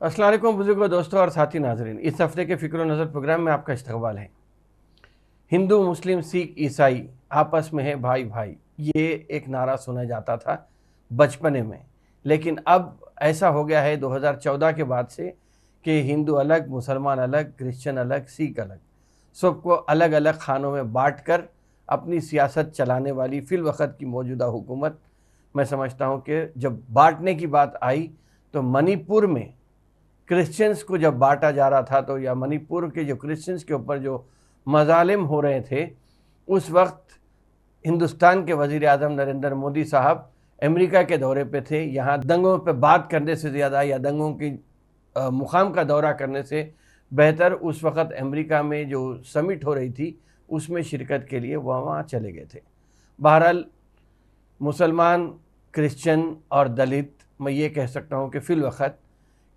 अस्सलाम वालेकुम बुजुर्गों, दोस्तों और साथी नाजरीन। इस हफ्ते के फ़िक्र नज़र प्रोग्राम में आपका इस्तकबाल है। हिंदू, मुस्लिम, सिख, ईसाई आपस में है भाई भाई, ये एक नारा सुना जाता था बचपने में। लेकिन अब ऐसा हो गया है 2014 के बाद से कि हिंदू अलग, मुसलमान अलग, क्रिश्चियन अलग, सिख अलग, सबको अलग अलग खानों में बांट कर अपनी सियासत चलाने वाली फिल वक़्त की मौजूदा हुकूमत, मैं समझता हूँ कि जब बांटने की बात आई तो मणिपुर में क्रिश्चियंस को जब बांटा जा रहा था, तो या मणिपुर के जो क्रिश्चियंस के ऊपर जो मज़ालिम हो रहे थे, उस वक्त हिंदुस्तान के वज़ीर आज़म नरेंद्र मोदी साहब अमेरिका के दौरे पे थे। यहाँ दंगों पे बात करने से ज़्यादा या दंगों की मुकाम का दौरा करने से बेहतर उस वक़्त अमेरिका में जो समिट हो रही थी उसमें शिरकत के लिए वह वहाँ चले गए थे। बहरहाल मुसलमान, क्रिश्चियन और दलित, मैं ये कह सकता हूँ कि फ़िल वक़्त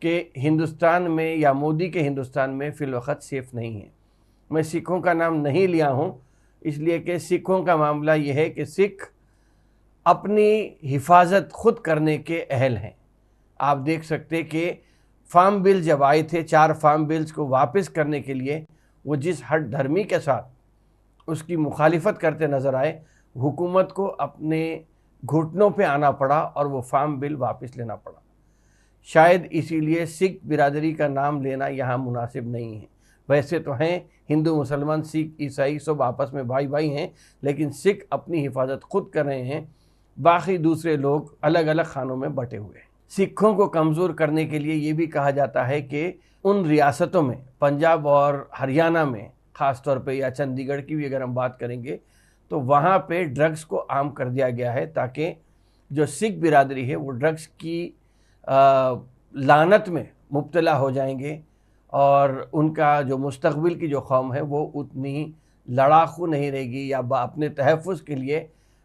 कि हिंदुस्तान में या मोदी के हिंदुस्तान में फ़िल वक़्त सेफ़ नहीं है। मैं सिखों का नाम नहीं लिया हूँ इसलिए कि सिखों का मामला ये है कि सिख अपनी हिफाजत खुद करने के अहल हैं। आप देख सकते कि फार्म बिल जब आए थे, 4 फार्म बिल्स को वापस करने के लिए वो जिस हट धर्मी के साथ उसकी मुखालिफत करते नज़र आए, हुकूमत को अपने घुटनों पे आना पड़ा और वो फार्म बिल वापस लेना पड़ा। शायद इसीलिए सिख बिरादरी का नाम लेना यहाँ मुनासिब नहीं है। वैसे तो हैं हिंदू, मुसलमान, सिख, ईसाई सब आपस में भाई भाई हैं, लेकिन सिख अपनी हिफाजत खुद कर रहे हैं, बाकी दूसरे लोग अलग अलग खानों में बटे हुए हैं। सिखों को कमज़ोर करने के लिए ये भी कहा जाता है कि उन रियासतों में, पंजाब और हरियाणा में ख़ास तौर पे, या चंडीगढ़ की भी अगर हम बात करेंगे, तो वहाँ पे ड्रग्स को आम कर दिया गया है ताकि जो सिख बिरादरी है वो ड्रग्स की लानत में मुब्तला हो जाएंगे और उनका जो मुस्तकबिल की जो कौम है वो उतनी लड़ाकू नहीं रहेगी या अपने तहफ़्फ़ुज़ के लिए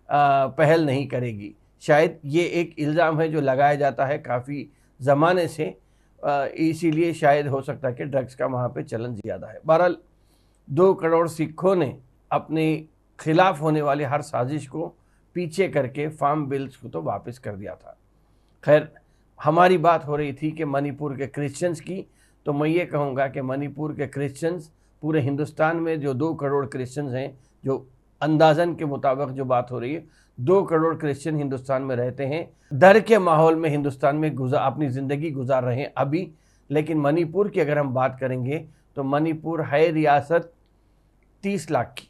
पहल नहीं करेगी। शायद ये एक इल्ज़ाम है जो लगाया जाता है काफ़ी ज़माने से, इसीलिए शायद हो सकता है कि ड्रग्स का वहाँ पे चलन ज़्यादा है। बहरहाल 2 करोड़ सिखों ने अपने ख़िलाफ़ होने वाली हर साजिश को पीछे करके फार्म बिल्स को तो वापस कर दिया था। खैर, हमारी बात हो रही थी कि मणिपुर के क्रिश्चियंस की, तो मैं ये कहूँगा कि मणिपुर के क्रिश्चियंस पूरे हिंदुस्तान में जो 2 करोड़ क्रिश्चियंस हैं, जो अंदाज़न के मुताबिक जो बात हो रही है, 2 करोड़ क्रिश्चियन हिंदुस्तान में रहते हैं। डर के माहौल में हिंदुस्तान में अपनी ज़िंदगी गुजार रहे हैं अभी। लेकिन मणिपुर की अगर हम बात करेंगे तो मणिपुर है रियासत 30 लाख की,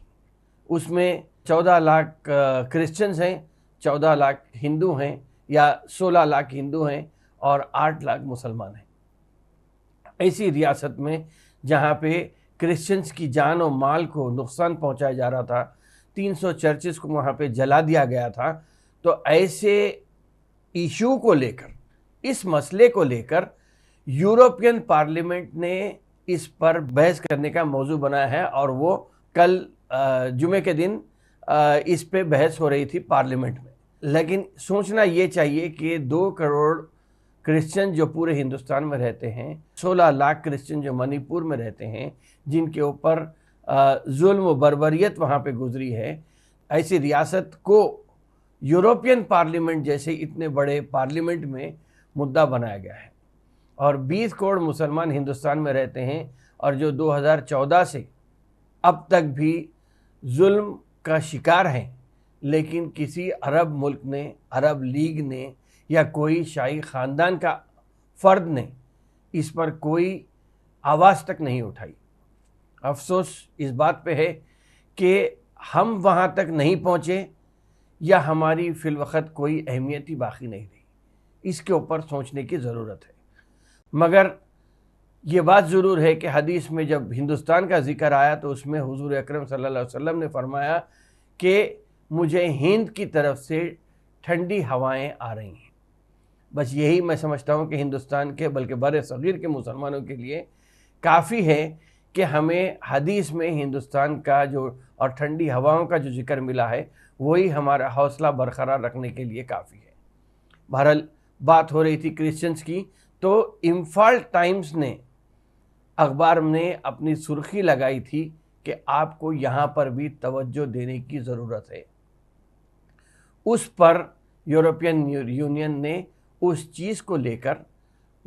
उसमें 14 लाख क्रिश्चियंस हैं, 14 लाख हिंदू हैं या 16 लाख हिंदू हैं और 8 लाख मुसलमान हैं। ऐसी रियासत में जहाँ पे क्रिश्चियंस की जान और माल को नुकसान पहुँचाया जा रहा था, 300 चर्चेस को वहाँ पे जला दिया गया था, तो ऐसे इशू को लेकर, इस मसले को लेकर यूरोपियन पार्लियामेंट ने इस पर बहस करने का मौजू बनाया है और वो कल जुमे के दिन इस पे बहस हो रही थी पार्लियामेंट में। लेकिन सोचना ये चाहिए कि 2 करोड़ क्रिश्चियन जो पूरे हिंदुस्तान में रहते हैं, 16 लाख क्रिश्चियन जो मणिपुर में रहते हैं, जिनके ऊपर जुल्म व बर्बरियत वहाँ पे गुजरी है, ऐसी रियासत को यूरोपियन पार्लियामेंट जैसे इतने बड़े पार्लियामेंट में मुद्दा बनाया गया है। और 20 करोड़ मुसलमान हिंदुस्तान में रहते हैं और जो 2014 से अब तक भी जुल्म का शिकार हैं, लेकिन किसी अरब मुल्क ने, अरब लीग ने या कोई शाही ख़ानदान का फ़र्द ने इस पर कोई आवाज़ तक नहीं उठाई। अफसोस इस बात पे है कि हम वहाँ तक नहीं पहुँचे या हमारी फ़िलवक़्त कोई अहमियत ही बाकी नहीं रही। इसके ऊपर सोचने की ज़रूरत है। मगर ये बात ज़रूर है कि हदीस में जब हिंदुस्तान का ज़िक्र आया तो उसमें हुज़ूर अकरम सल्लल्लाहु अलैहि वसल्लम ने फरमाया कि मुझे हिंद की तरफ से ठंडी हवाएं आ रही हैं। बस यही मैं समझता हूँ कि हिंदुस्तान के, बल्कि बर सग़ीर के मुसलमानों के लिए काफ़ी है कि हमें हदीस में हिंदुस्तान का जो और ठंडी हवाओं का जो ज़िक्र मिला है, वही हमारा हौसला बरकरार रखने के लिए काफ़ी है। बहरहाल बात हो रही थी क्रिश्चियंस की, तो इम्फाल टाइम्स ने अखबार ने अपनी सुर्खी लगाई थी कि आपको यहाँ पर भी तवज्जो देने की ज़रूरत है। उस पर यूरोपियन यूनियन ने उस चीज़ को लेकर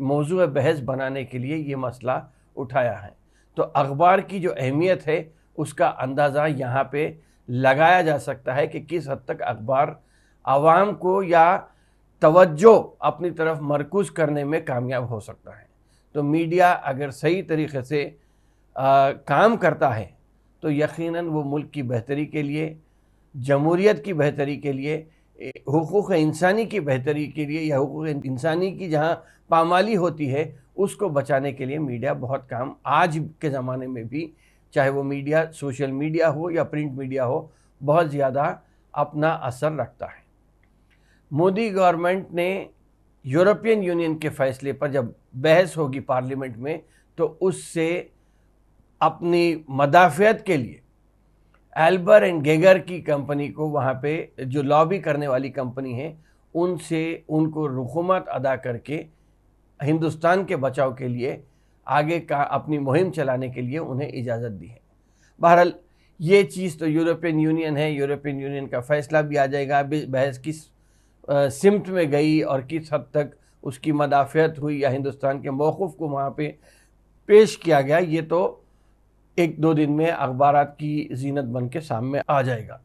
मौजूद बहस बनाने के लिए ये मसला उठाया है। तो अखबार की जो अहमियत है उसका अंदाज़ा यहाँ पे लगाया जा सकता है कि किस हद तक अखबार आवाम को या तवज्जो अपनी तरफ मरकूज़ करने में कामयाब हो सकता है। तो मीडिया अगर सही तरीक़े से काम करता है तो यकीनन वो मुल्क की बेहतरी के लिए, जमहूरियत की बेहतरी के लिए, हुकूक़ इंसानी की बेहतरी के लिए या हुकूक़ इंसानी की जहाँ पामाली होती है उसको बचाने के लिए मीडिया बहुत काम आज के ज़माने में भी, चाहे वो मीडिया सोशल मीडिया हो या प्रिंट मीडिया हो, बहुत ज़्यादा अपना असर रखता है। मोदी गवर्नमेंट ने यूरोपियन यूनियन के फ़ैसले पर जब बहस होगी पार्लियामेंट में तो उससे अपनी मदाफ़ियत के लिए एल्बर एंड गेगर की कंपनी को, वहाँ पे जो लॉबी करने वाली कंपनी है, उनसे उनको रुखुमत अदा करके हिंदुस्तान के बचाव के लिए आगे का अपनी मुहिम चलाने के लिए उन्हें इजाज़त दी है। बहरहाल ये चीज़ तो यूरोपियन यूनियन है, यूरोपियन यूनियन का फ़ैसला भी आ जाएगा। बहस किस सिमत में गई और किस हद तक उसकी मदाफ़ियत हुई या हिंदुस्तान के मौक़िफ़ को वहाँ पे पेश किया गया, ये तो एक दो दिन में अखबारात की ज़ीनत बन के सामने आ जाएगा।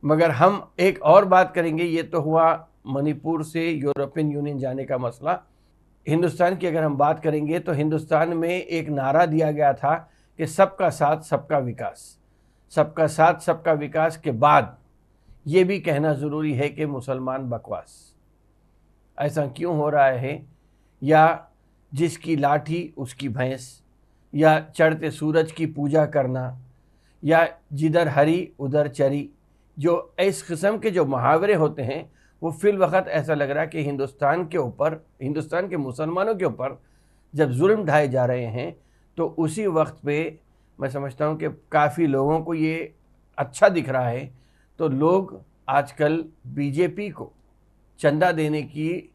मगर हम एक और बात करेंगे, ये तो हुआ मणिपुर से यूरोपियन यूनियन जाने का मसला। हिंदुस्तान की अगर हम बात करेंगे तो हिंदुस्तान में एक नारा दिया गया था कि सबका साथ सबका विकास। सबका साथ सबका विकास के बाद ये भी कहना ज़रूरी है कि मुसलमान बकवास। ऐसा क्यों हो रहा है? या जिसकी लाठी उसकी भैंस, या चढ़ते सूरज की पूजा करना, या जिधर हरी उधर चरी, जो इस किस्म के जो मुहावरे होते हैं वो फिल वक़्त ऐसा लग रहा है कि हिंदुस्तान के ऊपर, हिंदुस्तान के मुसलमानों के ऊपर जब जुल्म ढाए जा रहे हैं तो उसी वक्त पे मैं समझता हूँ कि काफ़ी लोगों को ये अच्छा दिख रहा है। तो लोग आजकल बीजेपी को चंदा देने की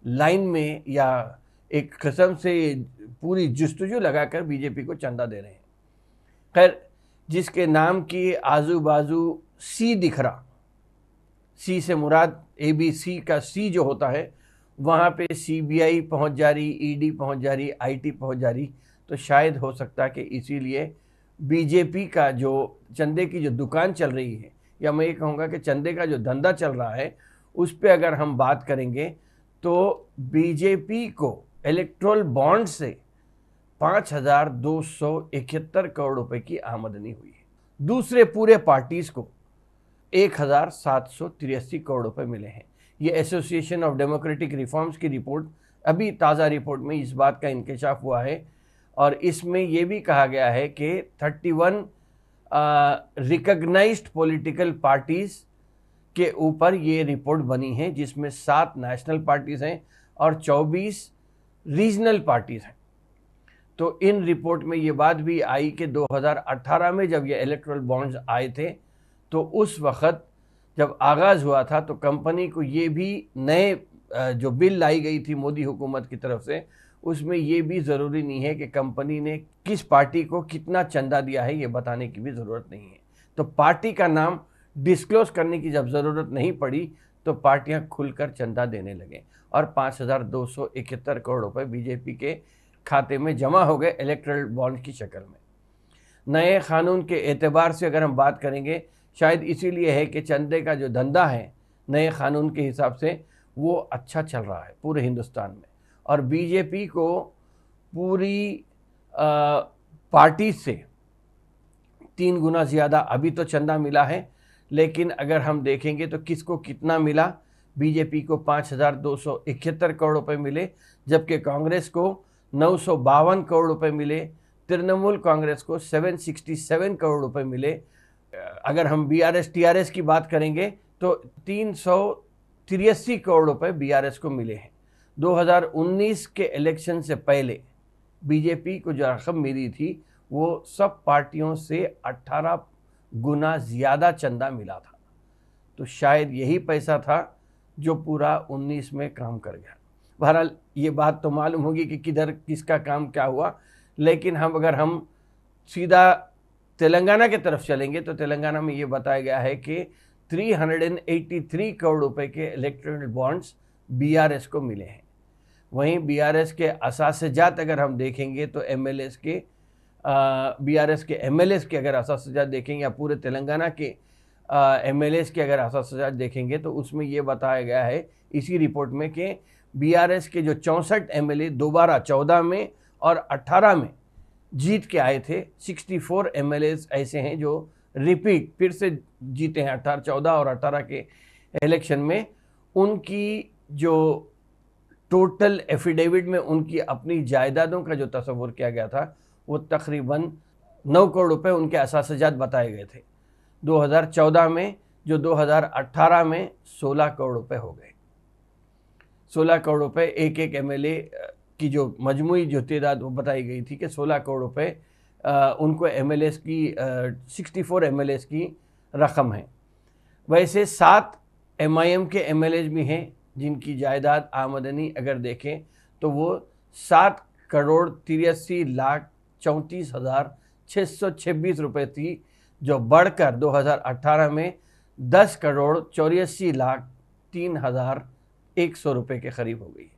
लाइन में या एक किस्म से पूरी जुस्तजू लगाकर बीजेपी को चंदा दे रहे हैं। खैर, जिसके नाम की आजू बाजू सी दिख रहा, सी से मुराद ABC का सी जो होता है, वहाँ पे CBI पहुँच जा रही, ED पहुँच जा रही, IT पहुँच जा रही, तो शायद हो सकता है कि इसीलिए बीजेपी का जो चंदे की जो दुकान चल रही है, या मैं ये कहूँगा कि चंदे का जो धंधा चल रहा है, उस पे अगर हम बात करेंगे तो बीजेपी को इलेक्ट्रोल बॉन्ड से 5,271 करोड़ रुपए की आमदनी हुई है। दूसरे पूरे पार्टीज़ को 1,783 करोड़ रुपए मिले हैं। ये एसोसिएशन ऑफ डेमोक्रेटिक रिफॉर्म्स की रिपोर्ट, अभी ताज़ा रिपोर्ट में इस बात का इंकशाफ हुआ है और इसमें ये भी कहा गया है कि 31 रिकग्नाइज्ड पॉलिटिकल पार्टीज़ के ऊपर ये रिपोर्ट बनी है, जिसमें 7 नेशनल पार्टीज़ हैं और 24 रीजनल पार्टीज़ हैं। तो इन रिपोर्ट में ये बात भी आई कि 2018 में जब ये इलेक्ट्रल बॉन्ड्स आए थे तो उस वक़्त जब आगाज़ हुआ था तो कंपनी को ये भी नए जो बिल लाई गई थी मोदी हुकूमत की तरफ से, उसमें ये भी ज़रूरी नहीं है कि कंपनी ने किस पार्टी को कितना चंदा दिया है, ये बताने की भी ज़रूरत नहीं है। तो पार्टी का नाम डिस्क्लोज़ करने की जब ज़रूरत नहीं पड़ी तो पार्टियां खुलकर चंदा देने लगे और 5,271 करोड़ रुपए बीजेपी के खाते में जमा हो गए इलेक्ट्रल बॉन्ड की शक्ल में। नए कानून के एतबार से अगर हम बात करेंगे, शायद इसीलिए है कि चंदे का जो धंधा है नए कानून के हिसाब से वो अच्छा चल रहा है पूरे हिंदुस्तान में, और बीजेपी को पूरी पार्टी से 3 गुना ज़्यादा अभी तो चंदा मिला है। लेकिन अगर हम देखेंगे तो किसको कितना मिला, बीजेपी को 5,271 करोड़ रुपए मिले, जबकि कांग्रेस को 952 करोड़ रुपए मिले, तृणमूल कांग्रेस को 767 करोड़ रुपए मिले। अगर हम BRS-TRS की बात करेंगे तो 383 करोड़ रुपए BRS को मिले हैं। 2019 के इलेक्शन से पहले बीजेपी को जो रकम मिली थी वो सब पार्टियों से 18 गुना ज़्यादा चंदा मिला था। तो शायद यही पैसा था जो पूरा 19 में काम कर गया। बहरहाल ये बात तो मालूम होगी कि किधर किसका काम क्या हुआ, लेकिन अगर हम सीधा तेलंगाना की तरफ चलेंगे तो तेलंगाना में ये बताया गया है कि 383 करोड़ रुपए के इलेक्ट्रल बॉन्ड्स BRS को मिले हैं। वहीं बीआरएस के असासजात अगर हम देखेंगे तो एमएलएस के बीआरएस के एमएलएस के अगर असासजात देखेंगे या पूरे तेलंगाना के एमएलएस के अगर असासजात देखेंगे तो उसमें ये बताया गया है इसी रिपोर्ट में कि बीआरएस के जो 64 एमएलए दोबारा 14 में और 18 में जीत के आए थे, 64 एमएलए ऐसे हैं जो रिपीट फिर से जीते हैं 14 और 18 के इलेक्शन में। उनकी जो टोटल एफिडेविट में उनकी अपनी जायदादों का जो तस्वुर किया गया था वो तकरीबन 9 करोड़ रुपए उनके असासजात बताए गए थे 2014 में, जो 2018 में 16 करोड़ रुपए हो गए। 16 करोड़ रुपए एक एक एमएलए की जो मजमूई जो तादाद वो बताई गई थी कि 16 करोड़ रुपए उनको एमएलएस की 64 एमएलएस की रकम है। वैसे 7 एमआईएम के एमएलएस भी हैं जिनकी जायदाद आमदनी अगर देखें तो वो 7 करोड़ 83 लाख 34,626 रुपये थी, जो बढ़कर 2018 में 10 करोड़ 84 लाख 3,100 रुपये के करीब हो गई।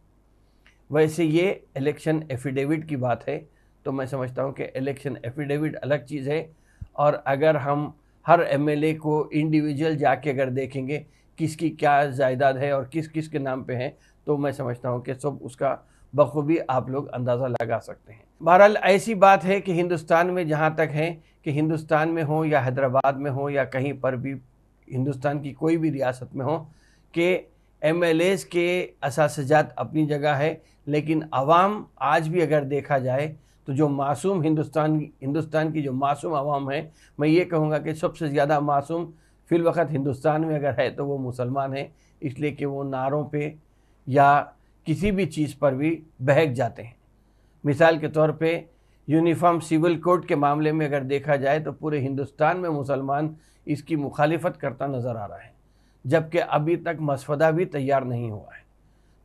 वैसे ये इलेक्शन एफिडेविट की बात है, तो मैं समझता हूँ कि इलेक्शन एफिडेविट अलग चीज़ है, और अगर हम हर एमएलए को इंडिविजुअल जाके अगर देखेंगे किसकी क्या जायदाद है और किस किस के नाम पे है, तो मैं समझता हूँ कि सब उसका बखूबी आप लोग अंदाज़ा लगा सकते हैं। बहरहाल ऐसी बात है कि हिंदुस्तान में जहाँ तक है कि हिंदुस्तान में हो या हैदराबाद में हो या कहीं पर भी हिंदुस्तान की कोई भी रियासत में हो कि एमएलएस के असासजात अपनी जगह है, लेकिन आवाम आज भी अगर देखा जाए तो जो मासूम हिंदुस्तान की जो मासूम आवाम है, मैं ये कहूँगा कि सबसे ज़्यादा मासूम फिल वक्त हिंदुस्तान में अगर है तो वो मुसलमान है, इसलिए कि वो नारों पे या किसी भी चीज़ पर भी बहक जाते हैं। मिसाल के तौर पे यूनिफॉर्म सिविल कोड के मामले में अगर देखा जाए तो पूरे हिंदुस्तान में मुसलमान इसकी मुखालिफत करता नज़र आ रहा है, जबकि अभी तक मसवदा भी तैयार नहीं हुआ है।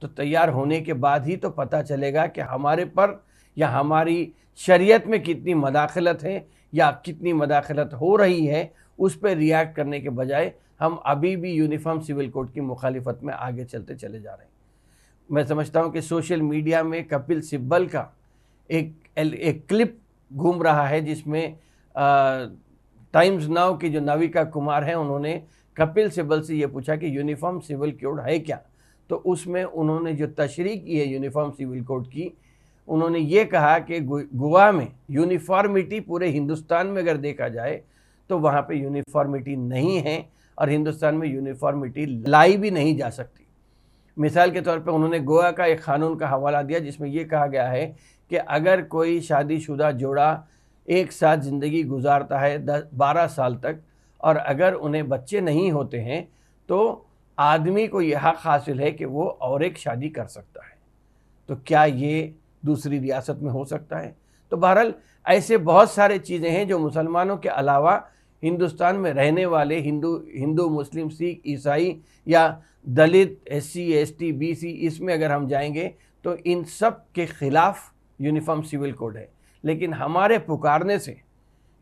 तो तैयार होने के बाद ही तो पता चलेगा कि हमारे पर या हमारी शरीयत में कितनी मदाखलत है या कितनी मदाखलत हो रही है। उस पर रिएक्ट करने के बजाय हम अभी भी यूनिफॉर्म सिविल कोड की मुखालिफत में आगे चलते चले जा रहे हैं। मैं समझता हूँ कि सोशल मीडिया में कपिल सिब्बल का एक क्लिप घूम रहा है जिसमें टाइम्स नाउ की जो नाविका कुमार हैं उन्होंने कपिल सिब्बल से ये पूछा कि यूनिफॉर्म सिविल कोड है क्या, तो उसमें उन्होंने जो तशरीह की है यूनिफॉर्म सिविल कोड की, उन्होंने ये कहा कि गोवा में यूनिफॉर्मिटी पूरे हिंदुस्तान में अगर देखा जाए तो वहाँ पे यूनिफॉर्मिटी नहीं है और हिंदुस्तान में यूनिफॉर्मिटी लाई भी नहीं जा सकती। मिसाल के तौर पे उन्होंने गोवा का एक क़ानून का हवाला दिया जिसमें ये कहा गया है कि अगर कोई शादीशुदा जोड़ा एक साथ ज़िंदगी गुजारता है 12 साल तक और अगर उन्हें बच्चे नहीं होते हैं तो आदमी को यह हक़ हासिल है कि वो और एक शादी कर सकता है। तो क्या ये दूसरी रियासत में हो सकता है? तो बहरहाल ऐसे बहुत सारे चीज़ें हैं जो मुसलमानों के अलावा हिंदुस्तान में रहने वाले हिंदू मुस्लिम सिख ईसाई या दलित SC ST BC इसमें अगर हम जाएंगे तो इन सब के ख़िलाफ़ यूनिफॉर्म सिविल कोड है, लेकिन हमारे पुकारने से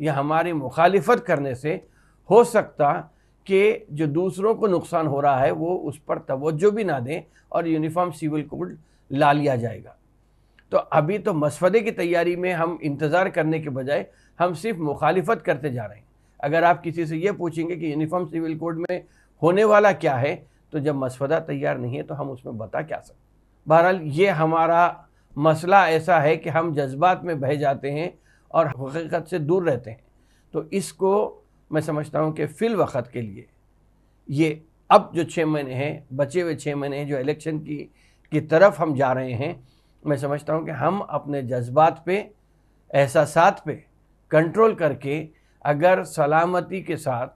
या हमारी मुखालिफत करने से हो सकता कि जो दूसरों को नुकसान हो रहा है वो उस पर तवज्जो भी ना दें और यूनिफॉर्म सिविल कोड ला लिया जाएगा। तो अभी तो मसवदे की तैयारी में हम इंतज़ार करने के बजाय हम सिर्फ मुखालिफत करते जा रहे हैं। अगर आप किसी से ये पूछेंगे कि यूनिफॉर्म सिविल कोड में होने वाला क्या है, तो जब मसवदा तैयार नहीं है तो हम उसमें बता क्या सकते। बहरहाल ये हमारा मसला ऐसा है कि हम जज्बात में बह जाते हैं और हकीकत से दूर रहते हैं। तो इसको मैं समझता हूँ कि फ़िल वक्त के लिए ये अब जो 6 महीने हैं, बचे हुए 6 महीने जो इलेक्शन की तरफ हम जा रहे हैं, मैं समझता हूँ कि हम अपने जज्बात पे, एहसासात पे कंट्रोल करके अगर सलामती के साथ,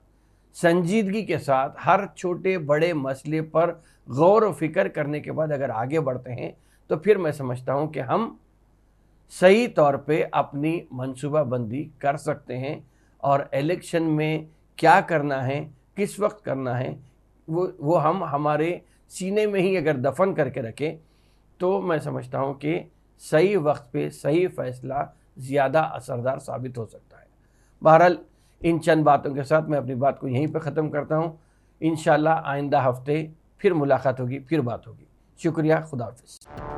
संजीदगी के साथ हर छोटे बड़े मसले पर गौर व फिक्र करने के बाद अगर आगे बढ़ते हैं तो फिर मैं समझता हूँ कि हम सही तौर पे अपनी मंसूबाबंदी कर सकते हैं और इलेक्शन में क्या करना है, किस वक्त करना है, वो हम हमारे सीने में ही अगर दफन करके रखें तो मैं समझता हूँ कि सही वक्त पे सही फ़ैसला ज़्यादा असरदार साबित हो सकता है। बहरहाल इन चंद बातों के साथ मैं अपनी बात को यहीं पर ख़त्म करता हूँ। इंशाअल्लाह आइंदा हफ्ते फिर मुलाकात होगी, फिर बात होगी। शुक्रिया, खुदा हाफ़िज़।